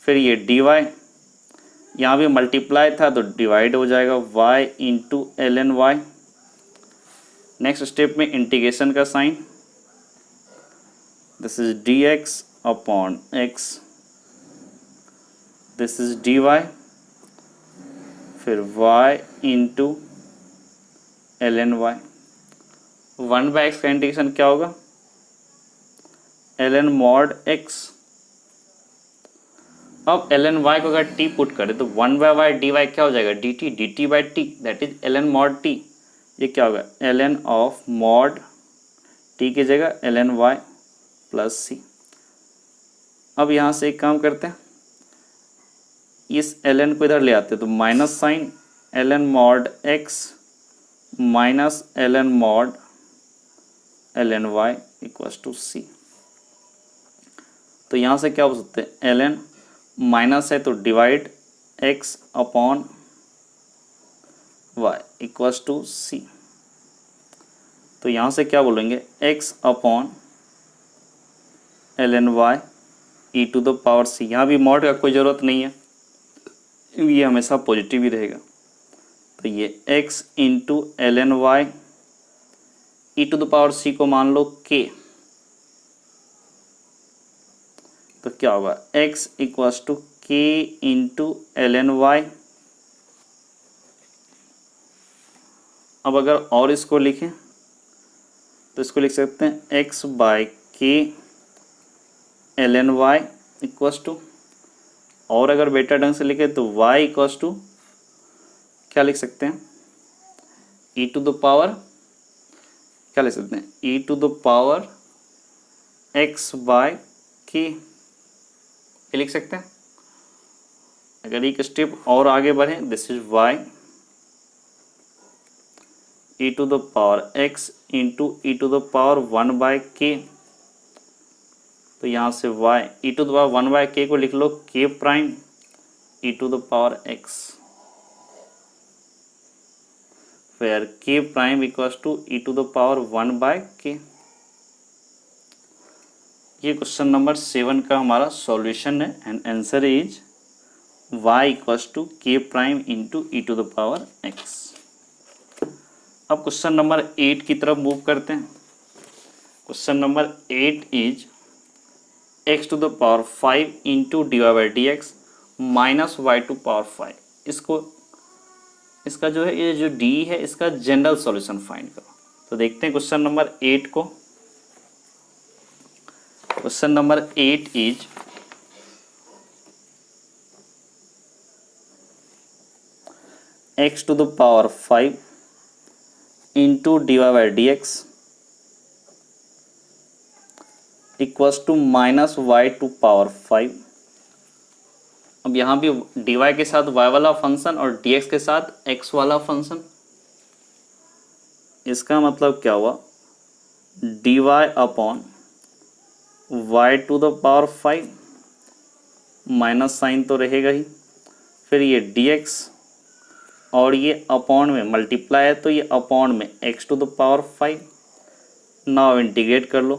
फिर ये dy यहाँ भी मल्टीप्लाई था तो डिवाइड हो जाएगा y into ln y। Next step में इंटीग्रेशन का sign, this is dx upon x, this is dy, फिर y into ln y। 1 by x का इंटीग्रेशन क्या होगा, ln मॉड x। अब ln y को अगर t पुट करें तो 1 बाई वाई डी वाई क्या हो जाएगा, dt by T, that is ln mod t। ये क्या होगा, ln ऑफ मॉड t की जगह ln y प्लस सी। अब यहाँ से एक काम करते हैं, इस ln को इधर ले आते हैं तो minus sign ln mod x minus ln mod ln y equals to c. तो यहाँ से क्या हो सकते हैं, ln माइनस है तो divide x upon y equals to c. तो यहाँ से क्या बोलेंगे, x upon ln y e to the power c. यहाँ भी मॉड का कोई ज़रूरत नहीं है, ये हमेशा पॉजिटिव ही रहेगा। तो ये x into ln y e to the power c को मान लो के, तो क्या होगा x equals to k into l n y. अब अगर और इसको लिखें तो इसको लिख सकते हैं x by k l n y equals to, और अगर बेटा ढंग से लिखे तो y इक्वल्स टू क्या लिख सकते हैं ई टू द पावर, क्या लिख सकते हैं e to the power x by के, ये लिख सकते हैं। अगर एक स्टेप और आगे बढ़े, this is y e to the power x into e to the power 1 by k, तो यहाँ से y e to the power 1 by k को लिख लो k prime e to the power x, where k prime equals to e to the power 1 by के। ये question number 7 का हमारा सॉल्यूशन है and answer is y equals to k prime into e to the power x। अब question number 8 की तरफ move करते हैं। Question number 8 is x to the power 5 into d y by d x minus y to power 5। इसका जो है ये जो d है इसका जनरल सॉल्यूशन फाइंड करो। तो देखते हैं क्वेश्चन नंबर 8 को। Question number 8 is x to the power 5 into d y by d x equals to minus y to power 5। अब यहाँ भी डी वाई के साथ y वाला फंक्शन और डी एक्स के साथ x वाला फंक्शन, इसका मतलब क्या हुआ d y upon y to the power 5, minus sign तो रहेगा ही, फिर ये डी एक्स और ये अपॉन में मल्टीप्लाई है तो ये अपॉन में x to the power 5। Now integrate कर लो,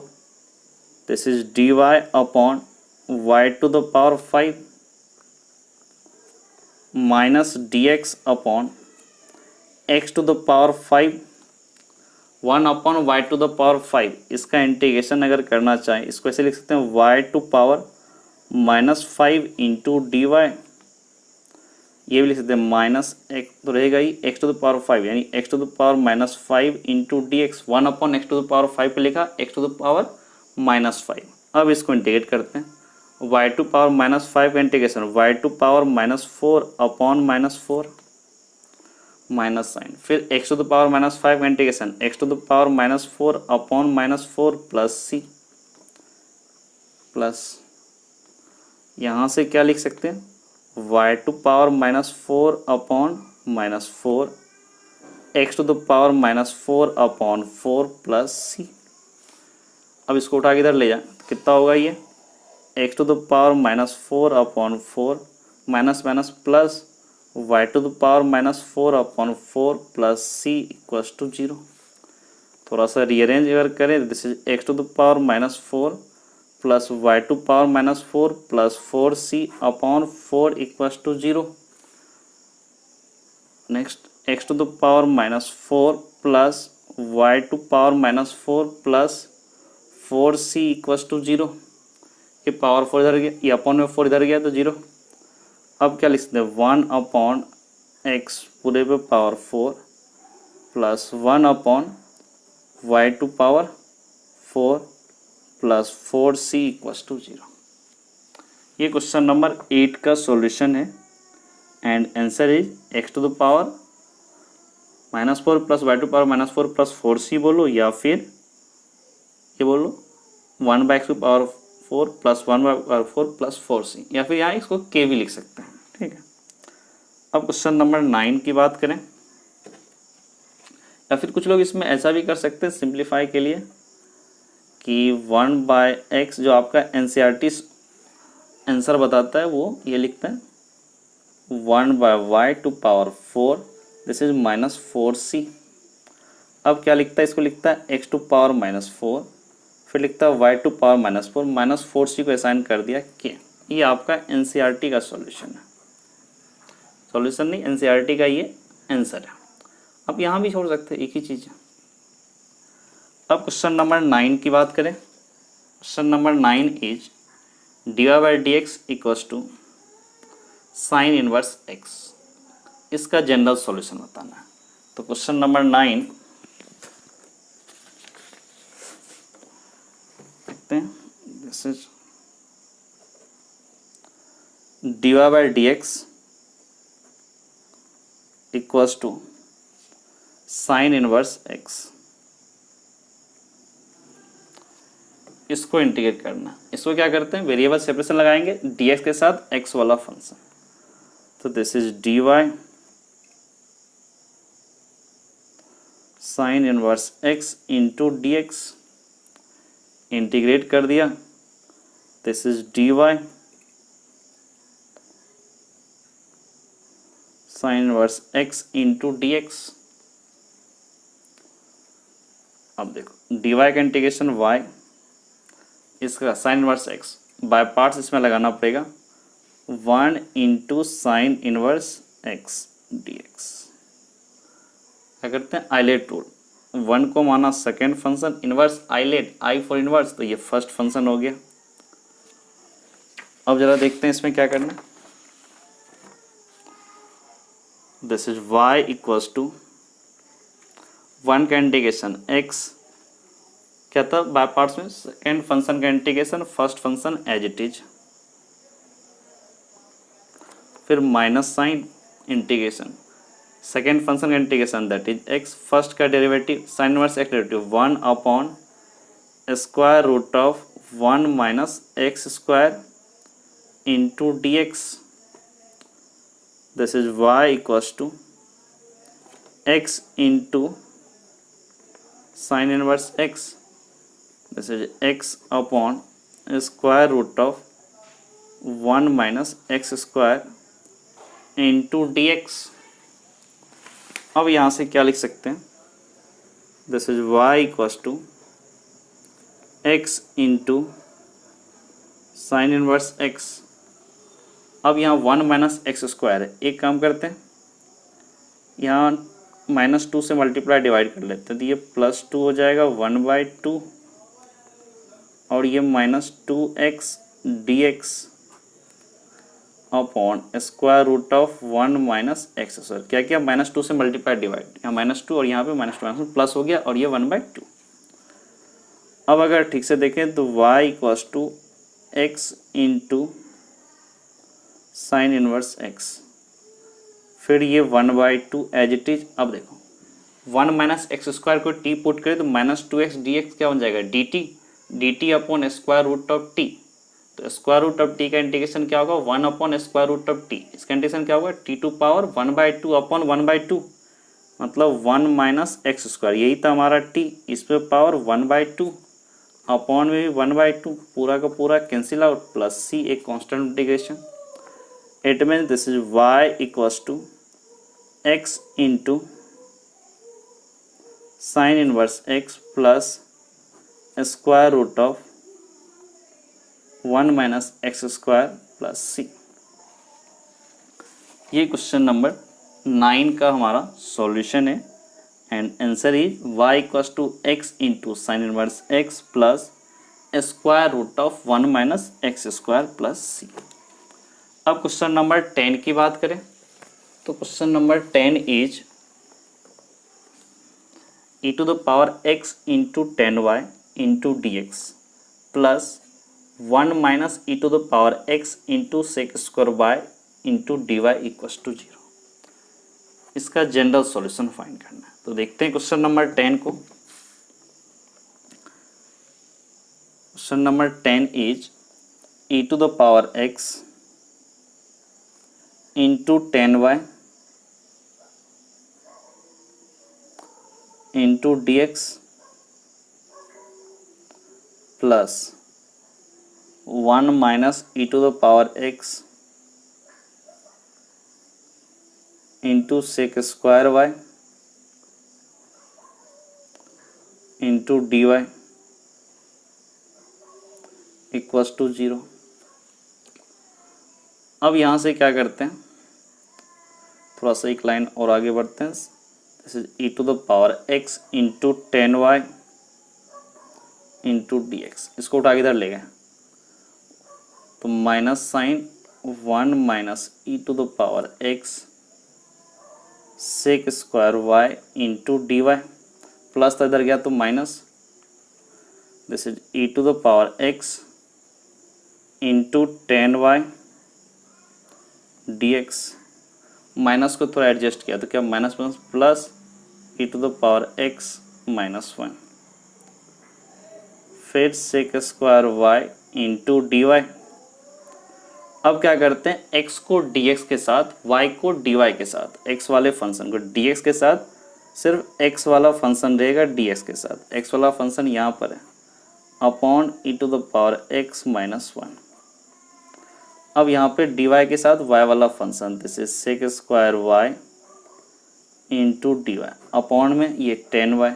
this is d y upon y to the power 5 minus d x upon x to the power 5 1 upon y to the power 5। इसका integration अगर करना चाहें इसको ऐसे लिख सकते हैं y to power minus 5 into d y, ये भी लिख सकते हैं माइनस एक्स तो रहेगा ही एक्स टू द पावर 5 यानी x to the power minus 5 into d x, 1 upon x to the power 5 पे लिखा x to the power minus 5। अब इसको इंटीग्रेट करते हैं वाई टू पावर माइनस 5 का integration y to power minus 4 upon minus 4 minus sign, फिर x to the power minus 5 का integration x to the power minus 4 upon minus 4 plus c, plus यहाँ से क्या लिख सकते हैं y to power minus 4 upon minus 4 x to the power minus 4 upon 4 plus c. अब इसको उठा के इधर ले जाए तो कितना होगा ये x to the power minus 4 upon 4 minus minus plus y to the power minus 4 upon 4 plus c equals to 0। थोड़ा सा रीअरेंज अगर करें this is x to the power minus 4 plus y to power minus 4 plus 4c upon 4 equals to 0। Next x to the power minus 4 plus y to power minus 4 plus 4c equals to 0। ये power 4 इधर गया, ये upon में 4 इधर गया तो 0। अब क्या लिख सकते हैं 1 अपॉन एक्स पूरे पे power 4 plus 1 upon y to power 4 plus 4c equals to 0। ये क्वेश्चन नंबर 8 का सॉल्यूशन है and answer is x to the power minus 4 plus y to power minus 4 plus 4c बोलो, या फिर ये बोलो 1 by x to power 4 plus 1 by power 4 plus 4c, या फिर यहाँ इसको k भी लिख सकते हैं। ठीक है, अब क्वेश्चन नंबर 9 की बात करें, या फिर कुछ लोग इसमें ऐसा भी कर सकते हैं सिंप्लीफाई के लिए कि 1 बाय एक्स जो आपका एनसीईआरटी आंसर बताता है वो ये लिखता है 1 by y to power 4 this is minus 4c। अब क्या लिखता है इसको लिखता है एक्स टू पावर माइनस 4, फिर लिखता है y to power minus 4 minus 4c को असाइन कर दिया के। ये आपका एनसीईआरटी का सॉल्यूशन है, सॉल्यूशन नहीं एनसीईआरटी का ये आंसर है। अब यहाँ भी छोड़ सकते हैं, एक ही चीज़ है। अब क्वेश्चन नंबर 9 की बात करें। Question number 9 is dy by d x equals to sine inverse x। इसका जनरल सॉल्यूशन बताना है। तो क्वेश्चन नंबर 9 देखते हैं। This is dy by d x equals to sine inverse x। इसको इंटीग्रेट करना। इसको क्या करते हैं, वेरिएबल सेपरेशन लगाएंगे dx के साथ x वाला फंक्शन। तो this is dy sign inverse x into d x, integrate कर दिया। This is dy sign inverse x into d x. अब देखो dy का इंटीग्रेशन y, इसका sign inverse x by parts इसमें लगाना पड़ेगा। 1 into sine inverse x dx। क्या करते हैं, आइलेट रूल। 1 को माना second function, inverse ILATE, I for inverse, तो ये फर्स्ट फंक्शन हो गया। अब जरा देखते हैं इसमें क्या करना है। This is y equals to 1 का इंटीग्रेशन x, क्या था बाय पार्ट्स में, सेकेंड फंक्शन का integration, first function as it is, फिर minus sign integration, second function का integration that is x, first का derivative sine inverse x derivative 1 upon square root of 1 minus x square into d x. This is y equals to x into sine inverse x। This is x upon square root of 1 minus x square into dx। अब यहाँ से क्या लिख सकते हैं, This is y equals to x into sign inverse x। अब यहाँ 1 minus x square है, एक काम करते हैं, यहाँ -2 से मल्टीप्लाई डिवाइड कर लेते हैं, तो ये +2 हो जाएगा 1/2, और ये -2x dx upon square root of 1 minus x square. क्या किया, -2 से मल्टीप्लाई डिवाइड, यहाँ -2 और यहाँ पे -2 प्लस हो गया, और ये 1/2। अब अगर ठीक से देखें तो y equals to x into sine inverse x, फिर ये 1/2 एज इट इज। अब देखो 1 माइनस एक्स स्क्वायर को t पुट करें तो -2x dx क्या बन जाएगा, dt upon square root of t। तो स्क्वायर रूट ऑफ t का इंटीग्रेशन क्या होगा, 1 upon square root of t। इसका इंटीग्रेशन क्या होगा, t टू पावर 1/2 अपॉन 1/2, मतलब 1 माइनस एक्स स्क्वायर, यही था हमारा t, इस पे पावर 1/2 अपॉन में भी 1/2, पूरा का पूरा कैंसिल आउट, प्लस c एक constant integration. It means this is y equals to x into sine inverse x plus square root of 1 minus x square plus c. ये क्वेश्चन नंबर 9 का हमारा solution है, and answer is y equals to x into sine inverse x plus square root of 1 minus x square plus c. अब question number 10 की बात करें तो question number 10 is e to the power x into 10y into d x plus 1 minus e to the power x into sec square y into d y equals to 0। इसका general solution find करना है। तो देखते हैं question number 10 को। Question number 10 is e to the power x into 10y into d x plus 1 minus e to the power x into sec square y into d y equals to 0। अब यहाँ से क्या करते हैं, थोड़ा सा एक लाइन और आगे बढ़ते हैं। This is e to the power x into 10y into d x, इसको उठा के इधर ले गए तो minus sign 1 minus e to the power x sec square y into d y, plus तो इधर गया तो minus, this is e to the power x into 10y d x. Minus को थोड़ा एडजस्ट किया तो क्या minus minus plus e to the power x minus 1, फिर sec square y into d y. अब क्या करते हैं, x को dx के साथ y को dy के साथ, x वाले फंक्शन को dx के साथ, सिर्फ x वाला फंक्शन रहेगा dx के साथ, x वाला फंक्शन यहाँ पर है upon e to the power x minus 1। अब यहाँ पे dy के साथ y वाला function, this is sec square y into d y upon में ये 10y।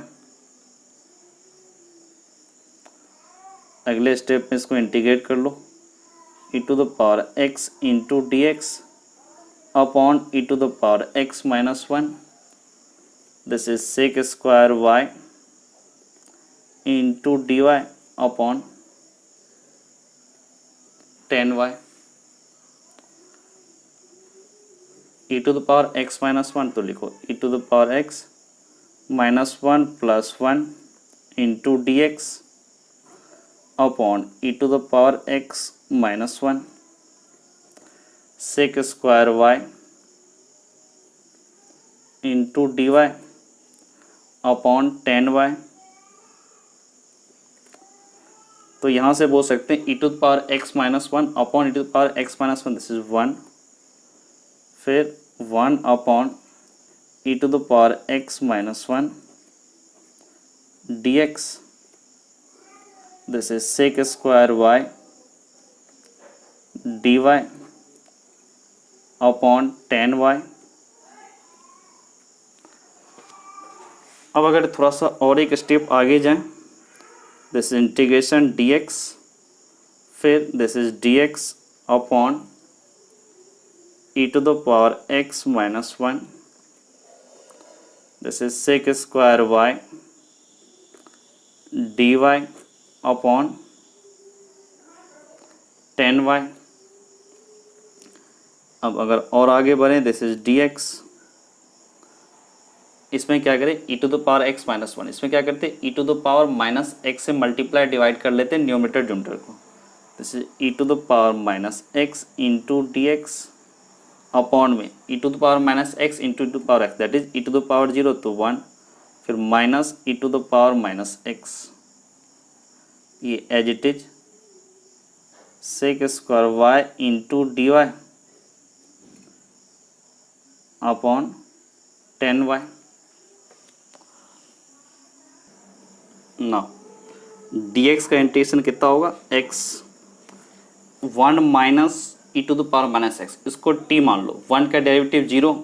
अगले स्टेप में इसको इंटीग्रेट कर लो, e to the power x into d x upon e to the power x minus 1, this is sec square y into d y upon 10y। E to the power x minus 1 तो लिखो e to the power x minus 1 plus 1 into d x upon e to the power x minus 1 sec square y into d y upon 10y। तो यहाँ से बोल सकते हैं e to the power x minus 1 upon e to the power x minus 1, this is 1, फिर 1 upon e to the power x minus 1 d x, this is sec square y d y upon 10y। अब अगर थोड़ा सा और एक step आगे जाएं, this is integration dx, फिर this is dx upon e to the power x minus 1, this is sec square y d y upon 10y। अब अगर और आगे बढ़ें, दिस इज dx, इसमें क्या करें e to the power x minus 1, इसमें क्या करते हैं e to the power minus x से मल्टीप्लाई डिवाइड कर लेते हैं न्यूमरेटर डिनोमिनेटर को, this is e to the power minus x into d x upon में e to the power minus x into to power x, that is e to the power 0 तो 1, फिर minus e to the power minus x, ये as it is sec square y into d y upon 10y। Now dx का integration कितना होगा, x 1 minus e to the power minus x, इसको t मान लो, 1 का derivative 0,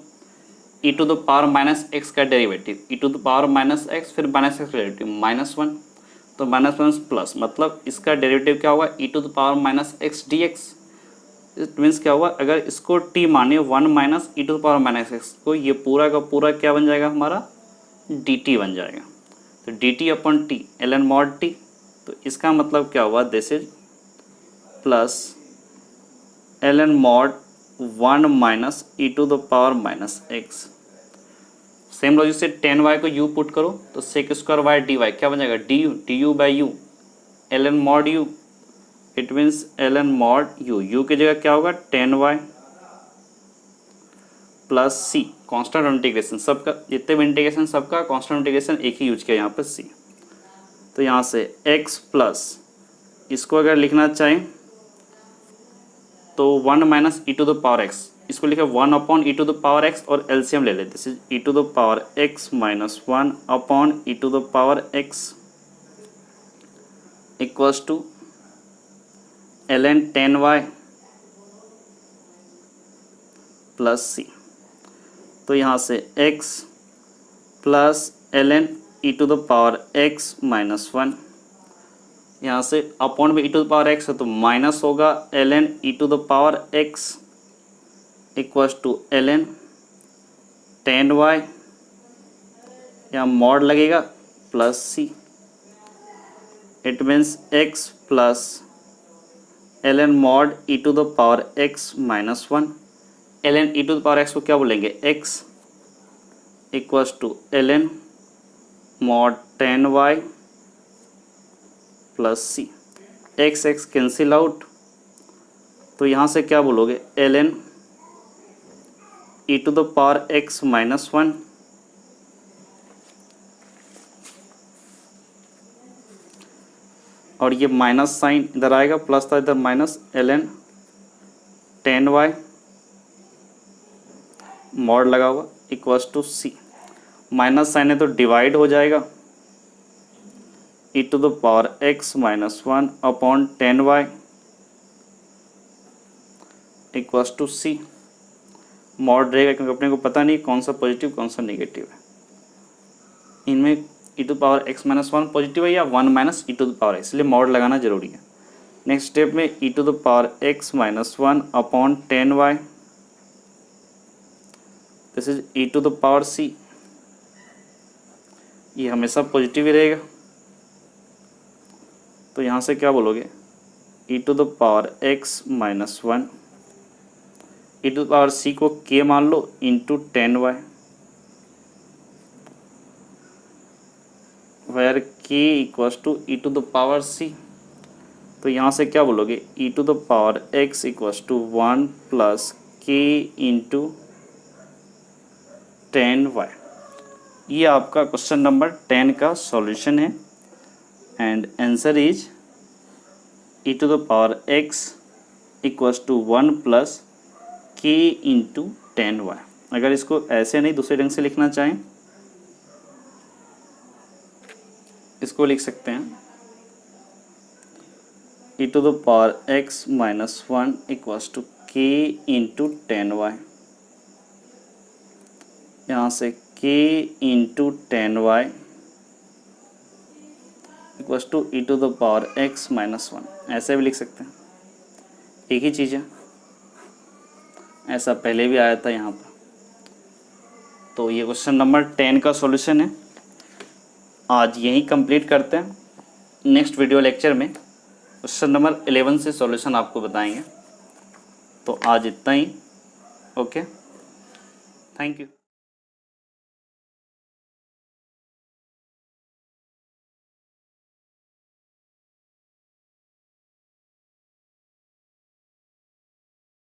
e to the power minus x का derivative e to the power minus x, फिर minus x का डेरिवेटिव माइनस 1, तो माइनस माइनस प्लस, मतलब इसका डेरिवेटिव क्या होगा e to the power minus x d x. It means क्या हुआ, अगर इसको t माने 1 minus e to the power minus x को, ये पूरा का पूरा क्या बन जाएगा हमारा dt बन जाएगा, तो dt upon t ln mod t, तो इसका मतलब क्या हुआ, this is plus ln mod 1 minus e to the power minus x. Same logic से 10y को u पुट करो तो sec square y d y क्या बन जाएगा du by u ln mod u, it means ln mod u की जगह क्या होगा 10y plus c, constant integration सबका, जितने भी इंटीग्रेशन सबका कॉन्स्टेंट इंटीग्रेशन एक ही यूज किया यहाँ पर c। तो यहाँ से x प्लस, इसको अगर लिखना चाहें तो 1 minus e to the power x, इसको लिखे 1 upon e to the power x और एलसीएम ले लेते, this is e to the power x minus 1 upon e to the power x equals to ln 10y plus c। तो यहाँ से x plus ln e to the power x minus 1, यहाँ से upon में e to the power x है तो minus होगा ln e to the power x equals to ln 10y, यहाँ मॉड लगेगा plus c। It means x plus ln mod e to the power x minus 1। ln e to the power x को क्या बोलेंगे, x equals to ln mod 10y plus c. X x cancel out, तो यहाँ से क्या बोलोगे, ln e to the power x minus 1 और ये माइनस साइन इधर आएगा, प्लस था इधर माइनस, ln 10y मॉड लगा हुआ equals to c. Minus sign है तो डिवाइड हो जाएगा, e to the power x minus 1 upon 10y equals to c. Mod रहेगा क्योंकि अपने को पता नहीं कौन सा पॉजिटिव कौन सा नेगेटिव है। इनमें e to power x minus 1 positive है या 1 minus e to the power, इसलिए मॉड लगाना जरूरी है। नेक्स्ट स्टेप में e to the power x minus 1 upon 10y, this is e to the power c। ये हमेशा पॉजिटिव ही रहेगा, तो यहाँ से क्या बोलोगे, e to the power x minus 1, e to the power c को k मान लो into 10y, where k equals to e to the power c। तो यहाँ से क्या बोलोगे, e to the power x equals to 1 plus k into 10y। ये आपका क्वेश्चन नंबर 10 का सॉल्यूशन है and answer is e to the power x equals to 1 plus k into 10y। अगर इसको ऐसे नहीं दूसरे ढंग से लिखना चाहें, इसको लिख सकते हैं e to the power x minus 1 equals to k into 10y। यहाँ से k into 10y equals to e to the power x minus 1। ऐसे भी लिख सकते हैं, एक ही चीज़ है, ऐसा पहले भी आया था यहाँ पर। तो ये क्वेश्चन नंबर 10 का सॉल्यूशन है। आज यही कंप्लीट करते हैं, नेक्स्ट वीडियो लेक्चर में क्वेश्चन नंबर 11 से सॉल्यूशन आपको बताएंगे। तो आज इतना ही, ओके, थैंक यू।